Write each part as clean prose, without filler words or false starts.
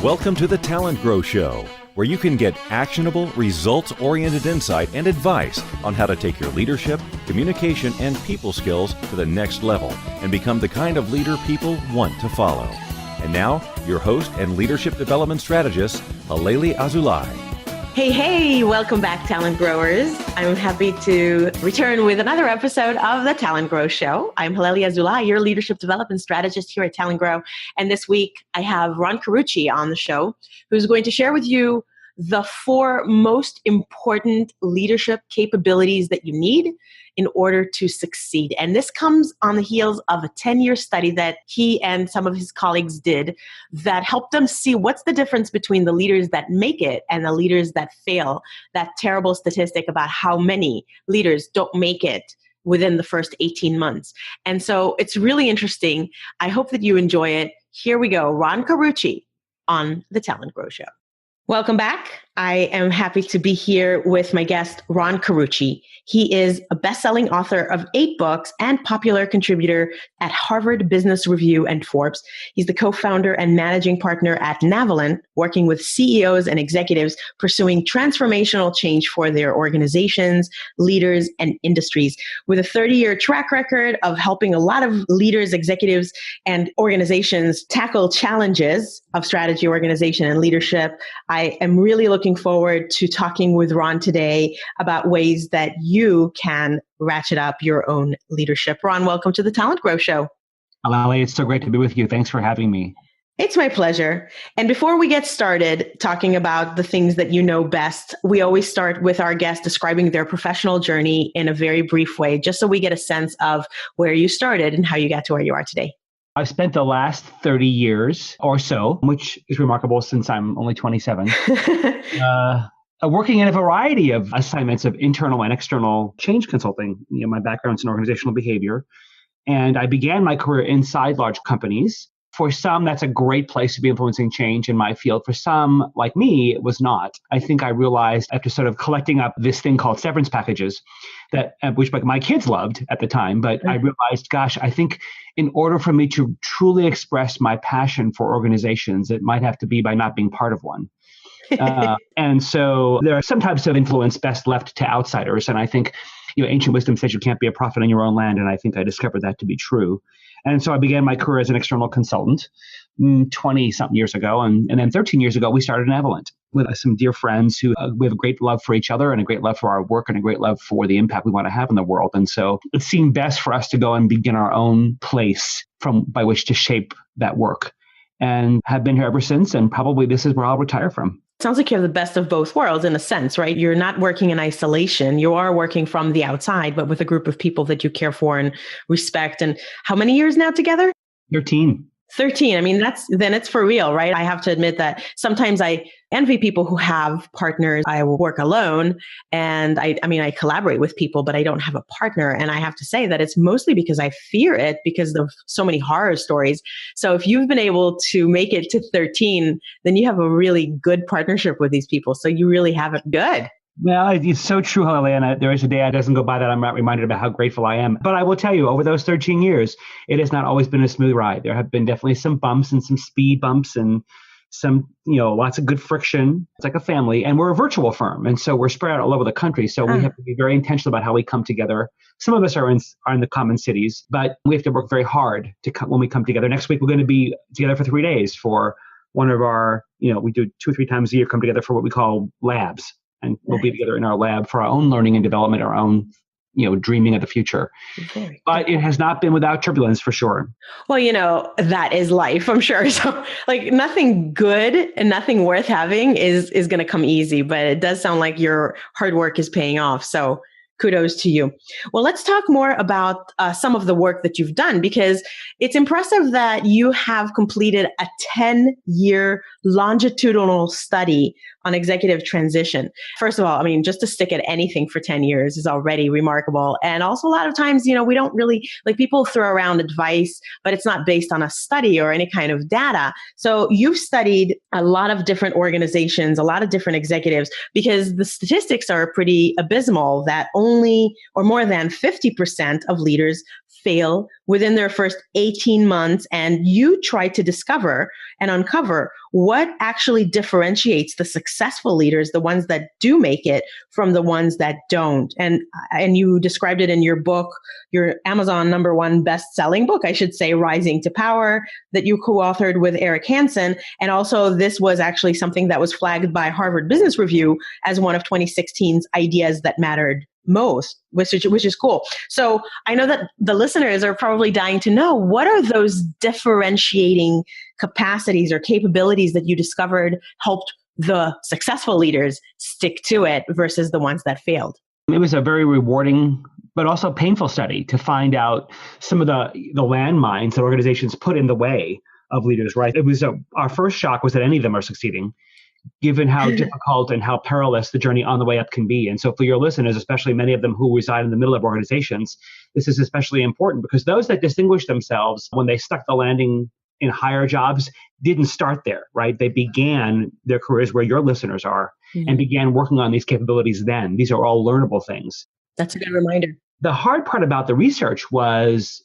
Welcome to the TalentGrow Show, where you can get actionable, results-oriented insight and advice on how to take your leadership, communication, and people skills to the next level and become the kind of leader people want to follow. And now, your host and leadership development strategist, Halelly Azulay. Hey, welcome back, Talent Growers. I'm happy to return with another episode of the TalentGrow Show. I'm Halelly Azulay, your leadership development strategist here at TalentGrow. And this week, I have Ron Carucci on the show, who's going to share with you the 4 most important leadership capabilities that you need in order to succeed. And this comes on the heels of a 10-year study that he and some of his colleagues did that helped them see what's the difference between the leaders that make it and the leaders that fail. That terrible statistic about how many leaders don't make it within the first 18 months. And so it's really interesting. I hope that you enjoy it. Here we go. Ron Carucci on the TalentGrow Show. Welcome back. I am happy to be here with my guest, Ron Carucci. He is a best-selling author of 8 books and popular contributor at Harvard Business Review and Forbes. He's the co-founder and managing partner at Navalent, working with CEOs and executives pursuing transformational change for their organizations, leaders, and industries. With a 30-year track record of helping a lot of leaders, executives, and organizations tackle challenges of strategy, organization, and leadership, I am really looking forward to talking with Ron today about ways that you can ratchet up your own leadership. Ron, welcome to the TalentGrow Show. Halelly, it's so great to be with you. Thanks for having me. It's my pleasure. And before we get started talking about the things that you know best, we always start with our guests describing their professional journey in a very brief way, just so we get a sense of where you started and how you got to where you are today. I've spent the last 30 years or so, which is remarkable since I'm only 27, working in a variety of assignments of internal and external change consulting. My background's in organizational behavior. And I began my career inside large companies. For some, that's a great place to be influencing change in my field. For some, like me, it was not. I think I realized after sort of collecting up this thing called severance packages, which my kids loved at the time, but I realized, gosh, I think in order for me to truly express my passion for organizations, it might have to be by not being part of one. And so there are some types of influence best left to outsiders. And I think, ancient wisdom says you can't be a prophet in your own land. And I think I discovered that to be true. And so I began my career as an external consultant 20-something years ago. And then 13 years ago, we started Navalent with some dear friends who we have a great love for each other and a great love for our work and a great love for the impact we want to have in the world. And so it seemed best for us to go and begin our own place by which to shape that work, and have been here ever since. And probably this is where I'll retire from. Sounds like you have the best of both worlds in a sense, right? You're not working in isolation. You are working from the outside, but with a group of people that you care for and respect. And how many years now together? 13. I mean, then it's for real, right? I have to admit that sometimes I envy people who have partners. I work alone and I collaborate with people, but I don't have a partner. And I have to say that it's mostly because I fear it because of so many horror stories. So if you've been able to make it to 13, then you have a really good partnership with these people. So you really have it good. Well, it's so true, Halelly, and there is a day that doesn't go by that I'm not reminded about how grateful I am. But I will tell you, over those 13 years, it has not always been a smooth ride. There have been definitely some bumps and some speed bumps and some, lots of good friction. It's like a family, and we're a virtual firm, and so we're spread out all over the country. So we have to be very intentional about how we come together. Some of us are in the common cities, but we have to work very hard when we come together. Next week, we're going to be together for 3 days for one of our, we do 2 or 3 times a year, come together for what we call labs. And we'll be together in our lab for our own learning and development, our own, dreaming of the future. But it has not been without turbulence for sure. Well, that is life, I'm sure. So nothing good and nothing worth having is going to come easy, but it does sound like your hard work is paying off. So kudos to you. Well, let's talk more about some of the work that you've done, because it's impressive that you have completed a 10-year longitudinal study on executive transition. First of all, just to stick at anything for 10 years is already remarkable. And also a lot of times, we don't really, people throw around advice, but it's not based on a study or any kind of data. So you've studied a lot of different organizations, a lot of different executives, because the statistics are pretty abysmal that only only or more than 50% of leaders fail within their first 18 months. And you try to discover and uncover what actually differentiates the successful leaders, the ones that do make it, from the ones that don't. And you described it in your book, your Amazon #1 best-selling book, I should say, Rising to Power, that you co-authored with Eric Hansen. And also this was actually something that was flagged by Harvard Business Review as one of 2016's ideas that mattered most, which is cool. So I know that the listeners are probably dying to know, what are those differentiating capacities or capabilities that you discovered helped the successful leaders stick to it versus the ones that failed? It was a very rewarding but also painful study to find out some of the landmines that organizations put in the way of leaders, right? It was our first shock was that any of them are succeeding, given how difficult and how perilous the journey on the way up can be. And so for your listeners, especially many of them who reside in the middle of organizations, this is especially important because those that distinguish themselves when they stuck the landing in higher jobs didn't start there, right? They began their careers where your listeners are and began working on these capabilities then. These are all learnable things. That's a good reminder. The hard part about the research was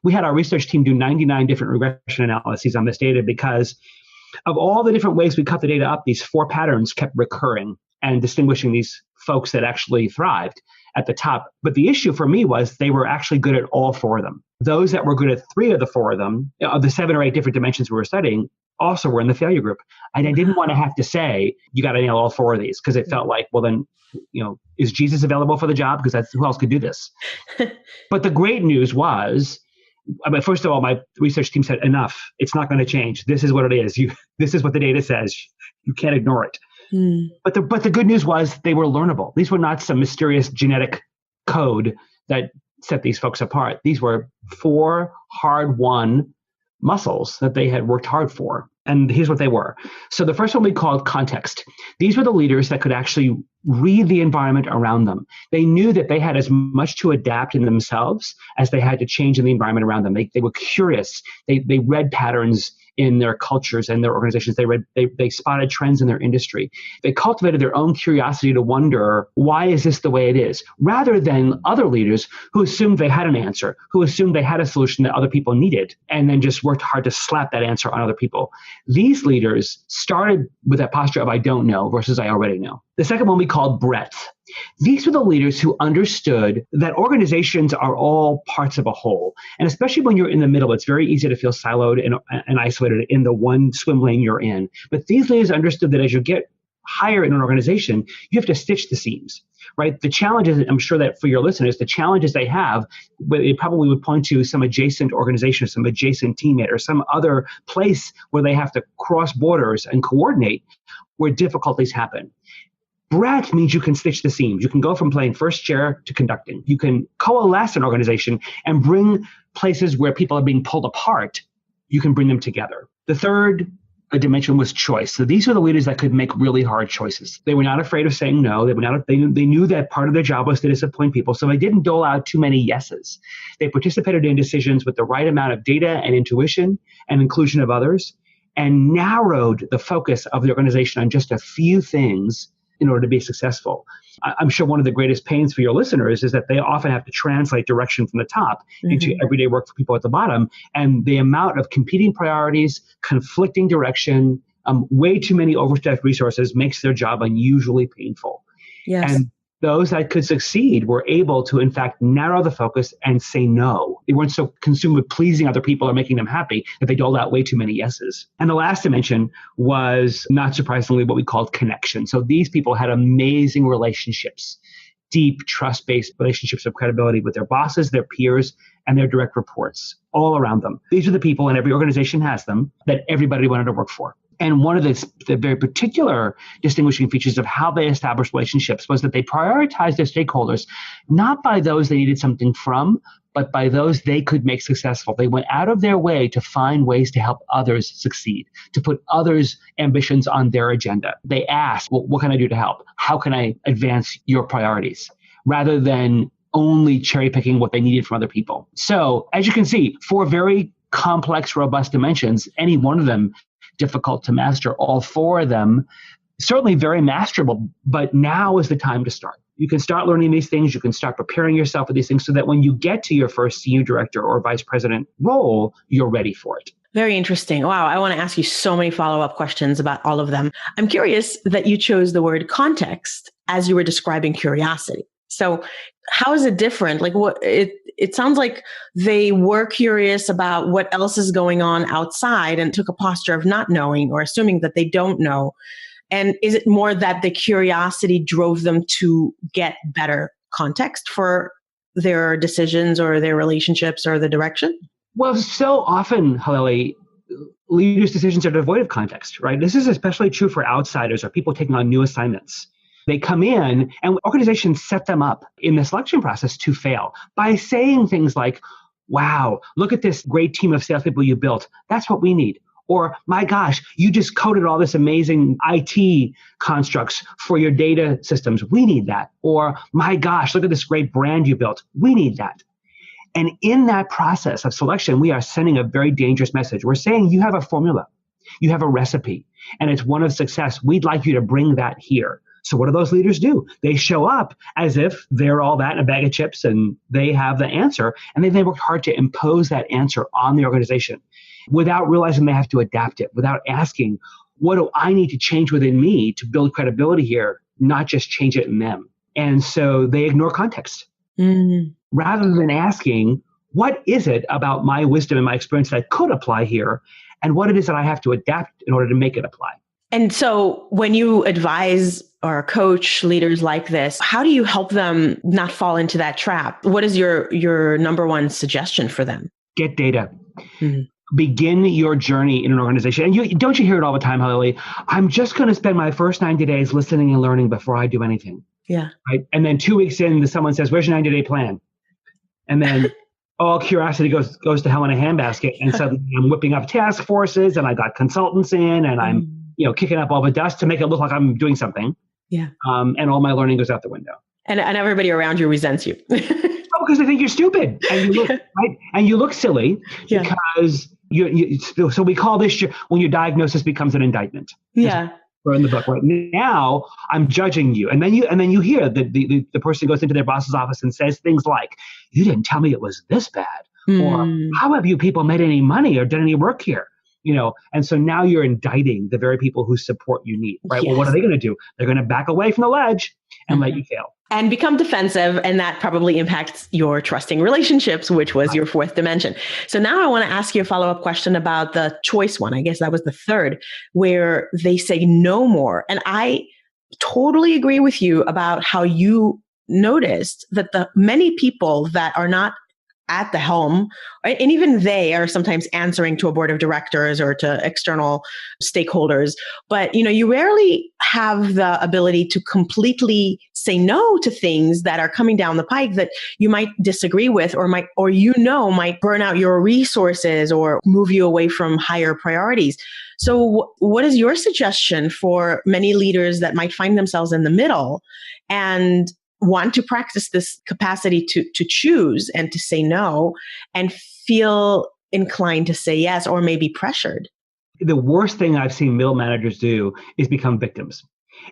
we had our research team do 99 different regression analyses on this data because of all the different ways we cut the data up, these 4 patterns kept recurring and distinguishing these folks that actually thrived at the top. But the issue for me was they were actually good at all 4 of them. Those that were good at 3 of the 4 of them, of the 7 or 8 different dimensions we were studying, also were in the failure group. And I didn't want to have to say, you got to nail all 4 of these, because it felt like, well, then, is Jesus available for the job? Because who else could do this? But the great news was, first of all, my research team said, enough. It's not going to change. This is what it is. This is what the data says. You can't ignore it. But the good news was they were learnable. These were not some mysterious genetic code that set these folks apart. These were 4 hard-won muscles that they had worked hard for. And here's what they were. So the first one we called context. These were the leaders that could actually read the environment around them. They knew that they had as much to adapt in themselves as they had to change in the environment around them. They were curious. They read patterns in their cultures and their organizations. They spotted trends in their industry. They cultivated their own curiosity to wonder, why is this the way it is? Rather than other leaders who assumed they had an answer, who assumed they had a solution that other people needed, and then just worked hard to slap that answer on other people. These leaders started with that posture of I don't know versus I already know. The second one we called breadth. These were the leaders who understood that organizations are all parts of a whole. And especially when you're in the middle, it's very easy to feel siloed and isolated in the one swim lane you're in. But these leaders understood that as you get higher in an organization, you have to stitch the seams, right? The challenges, I'm sure that for your listeners, the challenges they have, they probably would point to some adjacent organization, some adjacent teammate, or some other place where they have to cross borders and coordinate where difficulties happen. Breadth means you can stitch the seams. You can go from playing first chair to conducting. You can coalesce an organization and bring places where people are being pulled apart. You can bring them together. The third dimension was choice. So these were the leaders that could make really hard choices. They were not afraid of saying no. They knew that part of their job was to disappoint people. So they didn't dole out too many yeses. They participated in decisions with the right amount of data and intuition and inclusion of others, and narrowed the focus of the organization on just a few things in order to be successful. I'm sure one of the greatest pains for your listeners is that they often have to translate direction from the top into everyday work for people at the bottom. And the amount of competing priorities, conflicting direction, way too many overstaffed resources makes their job unusually painful. Yes. And those that could succeed were able to, in fact, narrow the focus and say no. They weren't so consumed with pleasing other people or making them happy that they doled out way too many yeses. And the last dimension was, not surprisingly, what we called connection. So these people had amazing relationships, deep, trust-based relationships of credibility with their bosses, their peers, and their direct reports all around them. These are the people, and every organization has them, that everybody wanted to work for. And one of the very particular distinguishing features of how they established relationships was that they prioritized their stakeholders, not by those they needed something from, but by those they could make successful. They went out of their way to find ways to help others succeed, to put others' ambitions on their agenda. They asked, well, what can I do to help? How can I advance your priorities? Rather than only cherry picking what they needed from other people. So as you can see, 4 very complex, robust dimensions, any one of them difficult to master, all 4 of them certainly very masterable, but now is the time to start. You can start learning these things. You can start preparing yourself for these things so that when you get to your first senior director or vice president role, you're ready for it. Very interesting. Wow. I want to ask you so many follow-up questions about all of them. I'm curious that you chose the word context as you were describing curiosity. So how is it different? Like it sounds like they were curious about what else is going on outside and took a posture of not knowing or assuming that they don't know. And is it more that the curiosity drove them to get better context for their decisions or their relationships or the direction? Well, so often, Halelly, leaders' decisions are devoid of context, right? This is especially true for outsiders or people taking on new assignments. They come in and organizations set them up in the selection process to fail by saying things like, wow, look at this great team of salespeople you built. That's what we need. Or, my gosh, you just coded all this amazing IT constructs for your data systems. We need that. Or, my gosh, look at this great brand you built. We need that. And in that process of selection, we are sending a very dangerous message. We're saying you have a formula, you have a recipe, and it's one of success. We'd like you to bring that here. So what do those leaders do? They show up as if they're all that in a bag of chips and they have the answer. And then they worked hard to impose that answer on the organization without realizing they have to adapt it, without asking, what do I need to change within me to build credibility here, not just change it in them? And so they ignore context. Rather than asking, what is it about my wisdom and my experience that could apply here, and what it is that I have to adapt in order to make it apply? And so when you advise or coach leaders like this, how do you help them not fall into that trap? What is your number one suggestion for them? Get data. Begin your journey in an organization. And don't you hear it all the time, Halelly? I'm just going to spend my first 90 days listening and learning before I do anything. Yeah. Right? And then 2 weeks in, someone says, where's your 90-day plan? And then all curiosity goes to hell in a handbasket. And suddenly I'm whipping up task forces and I got consultants in and I'm kicking up all the dust to make it look like I'm doing something. Yeah. And all my learning goes out the window. And everybody around you resents you. Because they think you're stupid and you look right and you look silly because so we call this when your diagnosis becomes an indictment. Yeah. We're in the book right now. I'm judging you, and then you hear the person goes into their boss's office and says things like, "You didn't tell me it was this bad," or "How have you people made any money or done any work here?" And so now you're indicting the very people whose support you need, right? Yes. Well, what are they going to do? They're going to back away from the ledge and let you fail. And become defensive, and that probably impacts your trusting relationships, which was your fourth dimension. So now I want to ask you a follow-up question about the choice one. I guess that was the third, where they say no more. And I totally agree with you about how you noticed that the many people that are not at the helm, right? And even they are sometimes answering to a board of directors or to external stakeholders. But, you rarely have the ability to completely say no to things that are coming down the pike that you might disagree with or might burn out your resources or move you away from higher priorities. So what is your suggestion for many leaders that might find themselves in the middle and want to practice this capacity to choose and to say no and feel inclined to say yes or maybe pressured? The worst thing I've seen middle managers do is become victims.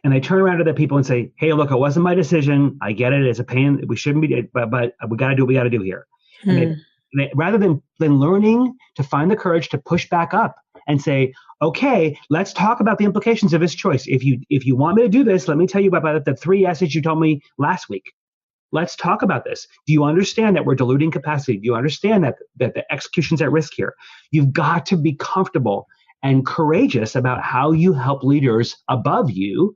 And they turn around to their people and say, hey, look, it wasn't my decision. I get it. It's a pain. We shouldn't be, but we got to do what we got to do here. And they, rather than learning to find the courage to push back up and say, okay, let's talk about the implications of this choice. If you want me to do this, let me tell you about the 3 S's you told me last week. Let's talk about this. Do you understand that we're diluting capacity? Do you understand that the execution's at risk here? You've got to be comfortable and courageous about how you help leaders above you.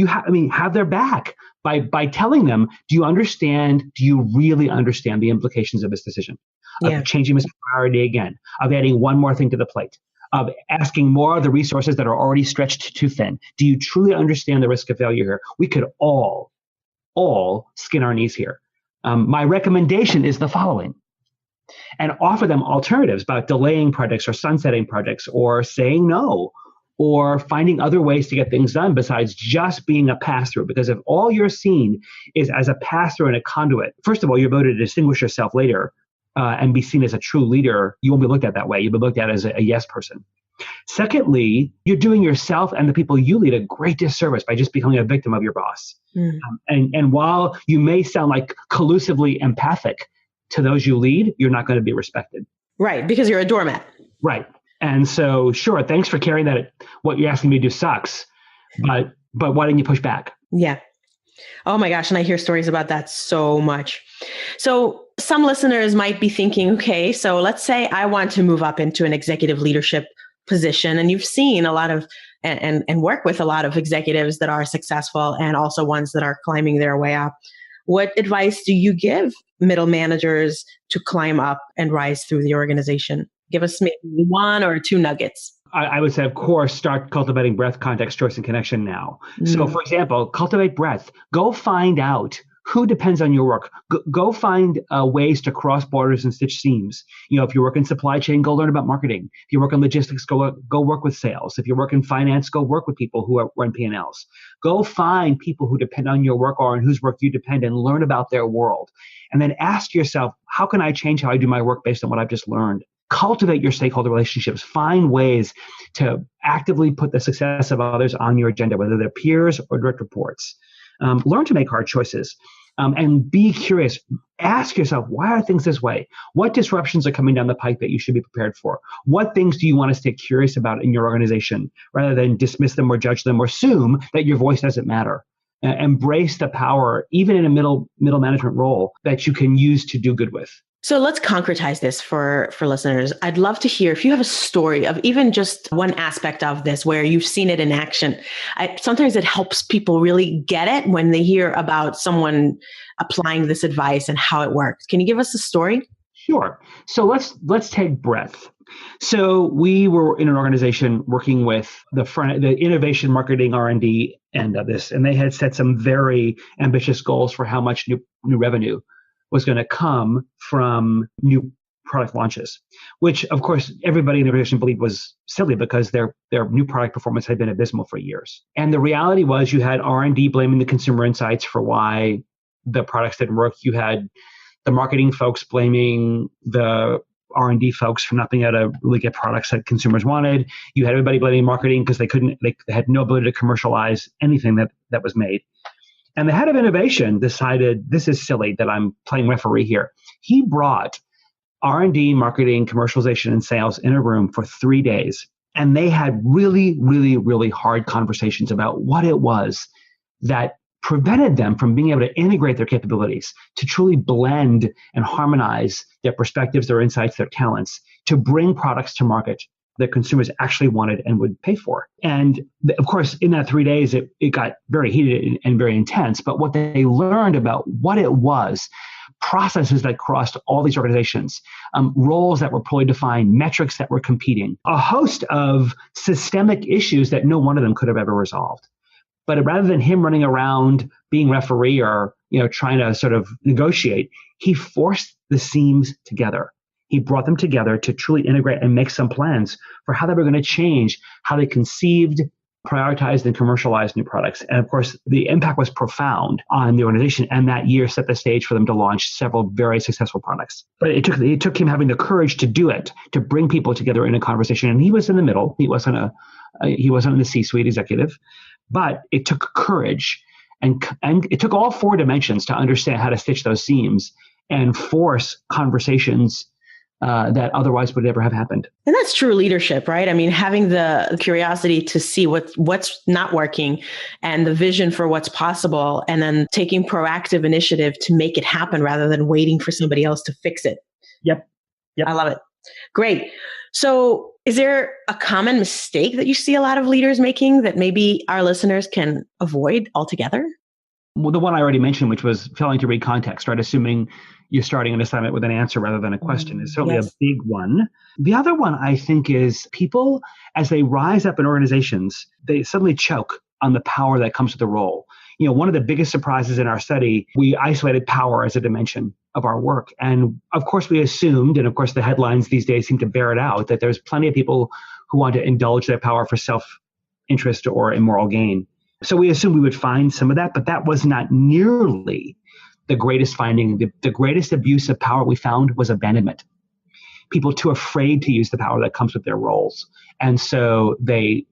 Have their back by telling them, do you really understand the implications of this decision? Of changing this priority again, of adding one more thing to the plate, of asking more of the resources that are already stretched too thin. Do you truly understand the risk of failure here? We could all skin our knees here. My recommendation is the following, and offer them alternatives about delaying projects or sunsetting projects or saying no or finding other ways to get things done besides just being a pass-through. Because if all you're seen is as a pass-through and a conduit, first of all, your ability to distinguish yourself later and be seen as a true leader, you won't be looked at that way. You'll be looked at as a yes person. Secondly, you're doing yourself and the people you lead a great disservice by just becoming a victim of your boss. And while you may sound like collusively empathic to those you lead, you're not going to be respected. Right, because you're a doormat. Right. And so, sure, thanks for carrying that. What you're asking me to do sucks, but why didn't you push back? Yeah. Oh my gosh. And I hear stories about that so much. So some listeners might be thinking, okay, so let's say I want to move up into an executive leadership position, and you've seen a lot of and work with a lot of executives that are successful and also ones that are climbing their way up. What advice do you give middle managers to climb up and rise through the organization? Give us maybe one or two nuggets. I would say, of course, start cultivating breadth, context, choice, and connection now. So, for example, cultivate breadth. Go find out who depends on your work. Go find ways to cross borders and stitch seams. If you work in supply chain, go learn about marketing. If you work in logistics, go work with sales. If you work in finance, go work with people who run P&Ls. Go find people who depend on your work or on whose work you depend and learn about their world. And then ask yourself, how can I change how I do my work based on what I've just learned? Cultivate your stakeholder relationships. Find ways to actively put the success of others on your agenda, whether they're peers or direct reports. Learn to make hard choices and be curious. Ask yourself, why are things this way? What disruptions are coming down the pike that you should be prepared for? What things do you want to stay curious about in your organization rather than dismiss them or judge them or assume that your voice doesn't matter? Embrace the power, even in a middle management role, that you can use to do good with. So let's concretize this for listeners. I'd love to hear if you have a story of even just one aspect of this where you've seen it in action. Sometimes it helps people really get it when they hear about someone applying this advice and how it works. Can you give us a story? Sure. So let's take breadth. So we were in an organization working with the innovation, marketing, R&D end of this, and they had set some very ambitious goals for how much new revenue was going to come from new product launches, which of course everybody in the organization believed was silly because their new product performance had been abysmal for years. And the reality was you had R&D blaming the consumer insights for why the products didn't work. You had the marketing folks blaming the R&D folks for not being able to really get products that consumers wanted. You had everybody blaming marketing because they had no ability to commercialize anything that was made. And the head of innovation decided, this is silly that I'm playing referee here. He brought R&D, marketing, commercialization, and sales in a room for 3 days. And they had really, really, really hard conversations about what it was that prevented them from being able to integrate their capabilities, to truly blend and harmonize their perspectives, their insights, their talents, to bring products to market that consumers actually wanted and would pay for. And of course, in that 3 days, it got very heated and very intense. But what they learned about what it was, processes that crossed all these organizations, roles that were poorly defined, metrics that were competing, a host of systemic issues that no one of them could have ever resolved. But rather than him running around being referee or trying to sort of negotiate, he forced the seams together. He brought them together to truly integrate and make some plans for how they were going to change how they conceived, prioritized, and commercialized new products. And of course, the impact was profound on the organization, and that year set the stage for them to launch several very successful products. But it took him having the courage to do it, to bring people together in a conversation. And he was in the middle. He wasn't the C-suite executive, but it took courage, and it took all four dimensions to understand how to stitch those seams and force conversations that otherwise would never have happened. And that's true leadership, right? I mean, having the curiosity to see what's not working and the vision for what's possible, and then taking proactive initiative to make it happen rather than waiting for somebody else to fix it. Yep. I love it. Great. So is there a common mistake that you see a lot of leaders making that maybe our listeners can avoid altogether? Well, the one I already mentioned, which was failing to read context, right? Assuming you're starting an assignment with an answer rather than a question is certainly a big one. The other one, I think, is people, as they rise up in organizations, they suddenly choke on the power that comes with the role. One of the biggest surprises in our study, we isolated power as a dimension of our work. And of course, we assumed, and of course, the headlines these days seem to bear it out, that there's plenty of people who want to indulge their power for self-interest or immoral gain. So we assumed we would find some of that, but that was not nearly the greatest finding. The greatest abuse of power we found was abandonment. people too afraid to use the power that comes with their roles. And so they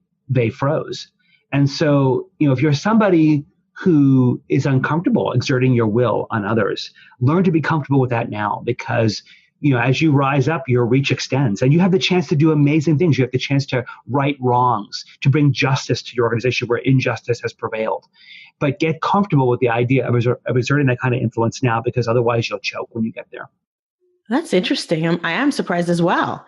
froze. And so, if you're somebody who is uncomfortable exerting your will on others, learn to be comfortable with that now, because as you rise up, your reach extends and you have the chance to do amazing things. You have the chance to right wrongs, to bring justice to your organization where injustice has prevailed. But get comfortable with the idea of exerting that kind of influence now, because otherwise you'll choke when you get there. That's interesting. I am surprised as well.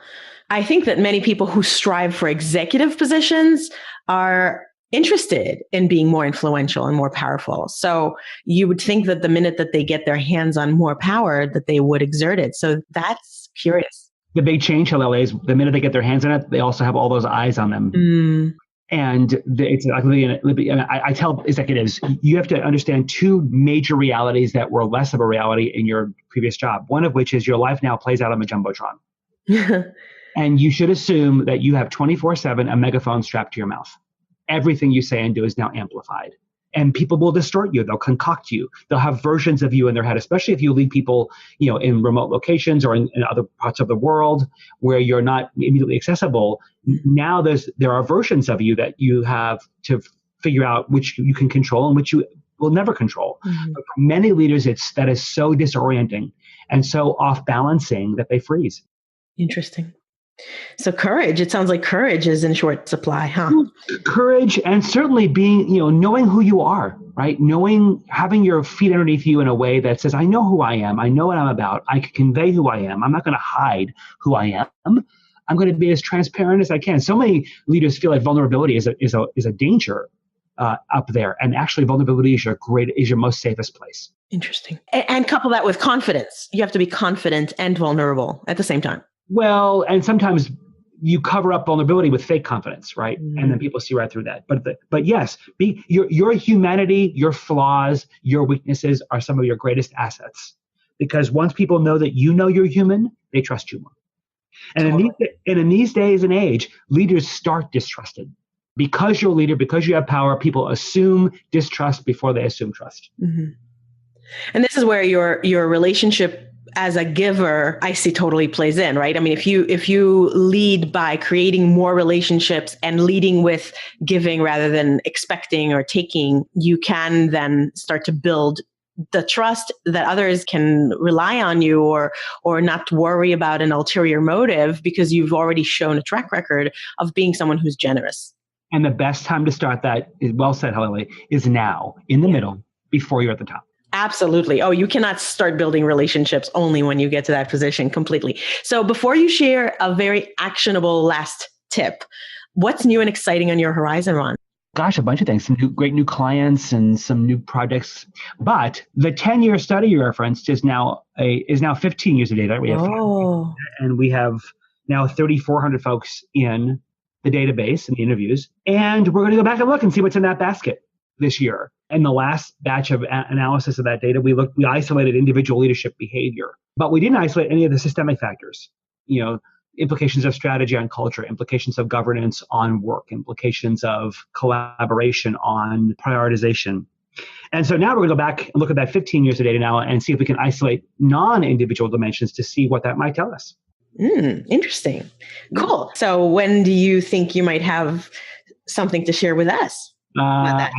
I think that many people who strive for executive positions are interested in being more influential and more powerful. So you would think that the minute that they get their hands on more power, that they would exert it. So that's curious. The big change, Halelly, is the minute they get their hands on it, they also have all those eyes on them. And it's I tell executives, you have to understand two major realities that were less of a reality in your previous job. One of which is your life now plays out on the Jumbotron. And you should assume that you have 24/7 a megaphone strapped to your mouth. Everything you say and do is now amplified. And people will distort you. They'll concoct you. They'll have versions of you in their head, especially if you lead people, in remote locations or in other parts of the world where you're not immediately accessible. Now there are versions of you that you have to figure out which you can control and which you will never control. But for many leaders, that is so disorienting and so off balancing that they freeze. Interesting. So courage, it sounds like courage is in short supply, huh? Courage, and certainly being, knowing who you are, right? Having your feet underneath you in a way that says, I know who I am. I know what I'm about. I can convey who I am. I'm not going to hide who I am. I'm going to be as transparent as I can. So many leaders feel like vulnerability is a danger up there. And actually vulnerability is your most safest place. Interesting. And couple that with confidence. You have to be confident and vulnerable at the same time. Well, and sometimes you cover up vulnerability with fake confidence, right? And then people see right through that. But yes, your humanity, your flaws, your weaknesses are some of your greatest assets. Because once people know that you're human, they trust you more. And in these days and age, leaders start distrusted. Because you're a leader, because you have power, people assume distrust before they assume trust. And this is where your relationship as a giver, I see totally plays in, right? I mean, if you lead by creating more relationships and leading with giving rather than expecting or taking, you can then start to build the trust that others can rely on you or not worry about an ulterior motive because you've already shown a track record of being someone who's generous. And the best time to start that, is well said, Halelly, is now, in the middle, before you're at the top. Absolutely. Oh, you cannot start building relationships only when you get to that position completely. So before you share a very actionable last tip, what's new and exciting on your horizon, Ron? Gosh, a bunch of things, some great new clients and some new projects. But the 10-year study you referenced is now 15 years of data. We have and we have now 3,400 folks in the database and the interviews. And we're going to go back and look and see what's in that basket this year. In the last batch of analysis of that data, we isolated individual leadership behavior, but we didn't isolate any of the systemic factors, implications of strategy on culture, implications of governance on work, implications of collaboration on prioritization. And so now we're going to go back and look at that 15 years of data now and see if we can isolate non-individual dimensions to see what that might tell us. Interesting. Cool. So when do you think you might have something to share with us about that?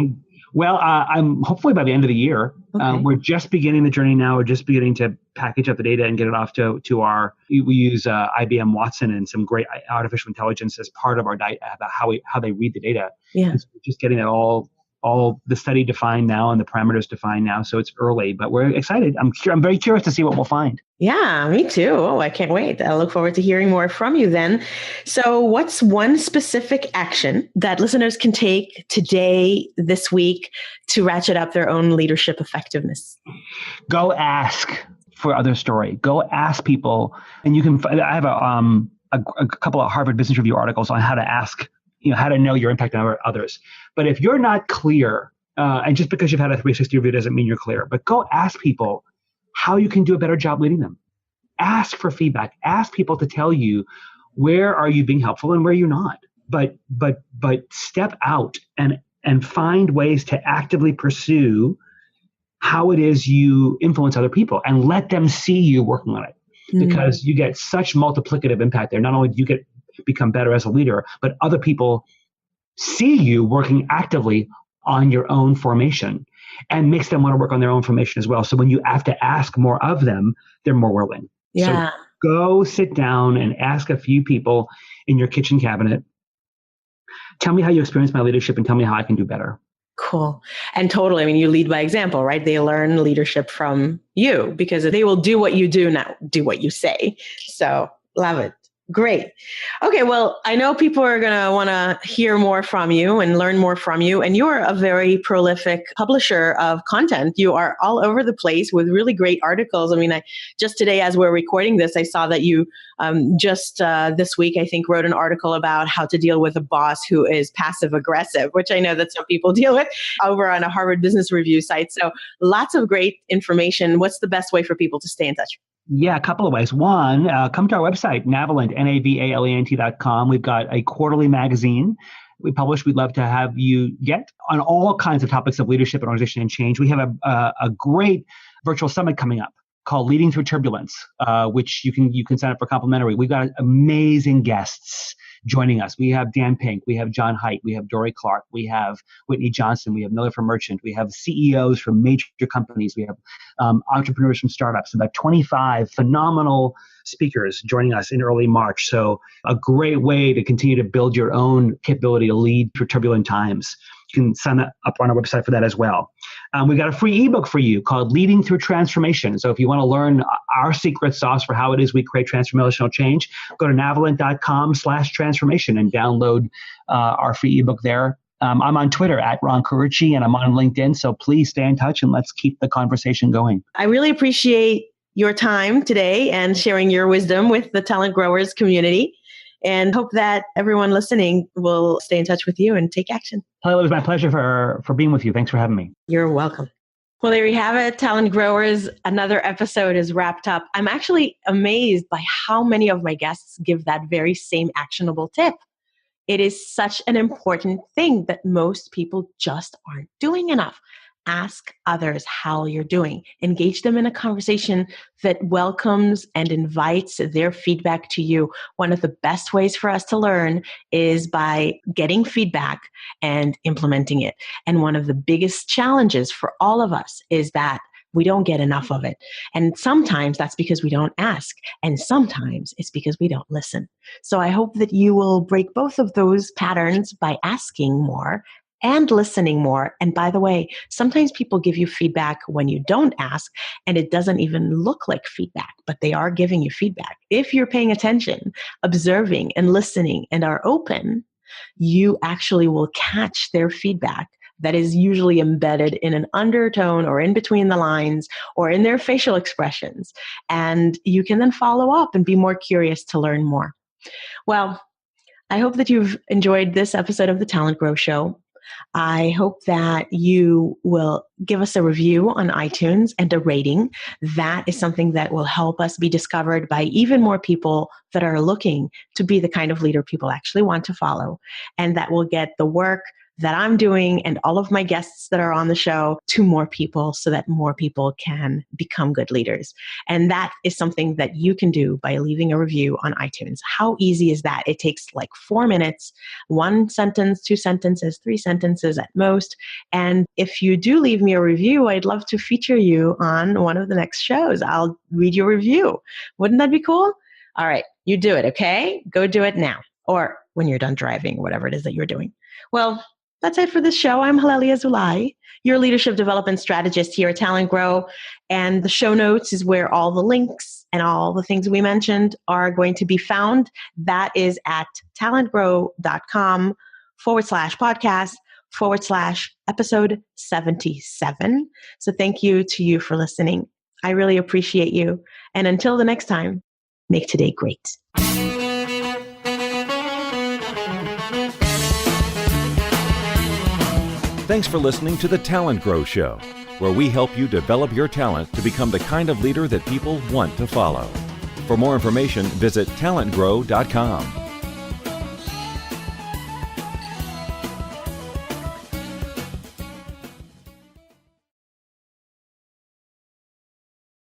I'm hopefully by the end of the year. Okay. We're just beginning the journey now. We're just beginning to package up the data and get it off to we use IBM Watson and some great artificial intelligence as part of our data about how they read the data. Yeah. And so we're just getting it all the study defined now and the parameters defined now. So it's early, but we're excited. I'm very curious to see what we'll find. Yeah, me too. Oh, I can't wait. I look forward to hearing more from you then. So what's one specific action that listeners can take today, this week, to ratchet up their own leadership effectiveness? Go ask for other story. Go ask people. And you can, I have a couple of Harvard Business Review articles on how to ask, how to know your impact on others. But if you're not clear, and just because you've had a 360 review doesn't mean you're clear, but go ask people how you can do a better job leading them. Ask for feedback. Ask people to tell you where are you being helpful and where you're not. But step out and find ways to actively pursue how it is you influence other people and let them see you working on it. because you get such multiplicative impact there. Not only do you become better as a leader, but other people see you working actively on your own formation and makes them want to work on their own formation as well. So when you have to ask more of them, they're more willing. Yeah. So go sit down and ask a few people in your kitchen cabinet, tell me how you experience my leadership and tell me how I can do better. Cool. And totally, I mean, you lead by example, right? They learn leadership from you because they will do what you do, not do what you say. So love it. Great. Okay. Well, I know people are going to want to hear more from you and learn more from you. And you're a very prolific publisher of content. You are all over the place with really great articles. I mean, just today, as we're recording this, I saw that you this week, I think, wrote an article about how to deal with a boss who is passive aggressive, which I know that some people deal with over on a Harvard Business Review site. So lots of great information. What's the best way for people to stay in touch? Yeah, a couple of ways. One, come to our website, Navalent, NAVALENT.com. We've got a quarterly magazine we publish. We'd love to have you get on all kinds of topics of leadership and organization and change. We have a great virtual summit coming up called Leading Through Turbulence, which you can sign up for complimentary. We've got amazing guests joining us. We have Dan Pink, we have John Haidt, we have Dory Clark, we have Whitney Johnson, we have Miller from Merchant, we have CEOs from major companies, we have entrepreneurs from startups, about 25 phenomenal speakers joining us in early March. So a great way to continue to build your own capability to lead through turbulent times. You can sign up on our website for that as well. We've got a free ebook for you called Leading Through Transformation. So if you want to learn our secret sauce for how it is we create transformational change, go to navalent.com/transformation and download our free ebook there. I'm on Twitter at Ron Carucci, and I'm on LinkedIn. So please stay in touch and let's keep the conversation going. I really appreciate your time today and sharing your wisdom with the Talent Growers community, and hope that everyone listening will stay in touch with you and take action. It was my pleasure for being with you. Thanks for having me. You're welcome. Well, there you have it, Talent Growers. Another episode is wrapped up. I'm actually amazed by how many of my guests give that very same actionable tip. It is such an important thing that most people just aren't doing enough. Ask others how you're doing. Engage them in a conversation that welcomes and invites their feedback to you. One of the best ways for us to learn is by getting feedback and implementing it. And one of the biggest challenges for all of us is that we don't get enough of it. And sometimes that's because we don't ask. And sometimes it's because we don't listen. So I hope that you will break both of those patterns by asking more and listening more. And by the way, sometimes people give you feedback when you don't ask, and it doesn't even look like feedback, but they are giving you feedback. If you're paying attention, observing and listening and are open, you actually will catch their feedback that is usually embedded in an undertone or in between the lines or in their facial expressions. And you can then follow up and be more curious to learn more. Well, I hope that you've enjoyed this episode of the Talent Grow Show. I hope that you will give us a review on iTunes and a rating. That is something that will help us be discovered by even more people that are looking to be the kind of leader people actually want to follow. And that will get the work that I'm doing and all of my guests that are on the show to more people so that more people can become good leaders. And that is something that you can do by leaving a review on iTunes. How easy is that? It takes like 4 minutes, 1 sentence, 2 sentences, 3 sentences at most. And if you do leave me a review, I'd love to feature you on one of the next shows. I'll read your review. Wouldn't that be cool? All right, you do it, okay? Go do it now, or when you're done driving, whatever it is that you're doing. Well, that's it for this show. I'm Halelly Azulay, your leadership development strategist here at Talent Grow. And the show notes is where all the links and all the things we mentioned are going to be found. That is at talentgrow.com/podcast/episode 77. So thank you to you for listening. I really appreciate you. And until the next time, make today great. Thanks for listening to the Talent Grow Show, where we help you develop your talent to become the kind of leader that people want to follow. For more information, visit talentgrow.com.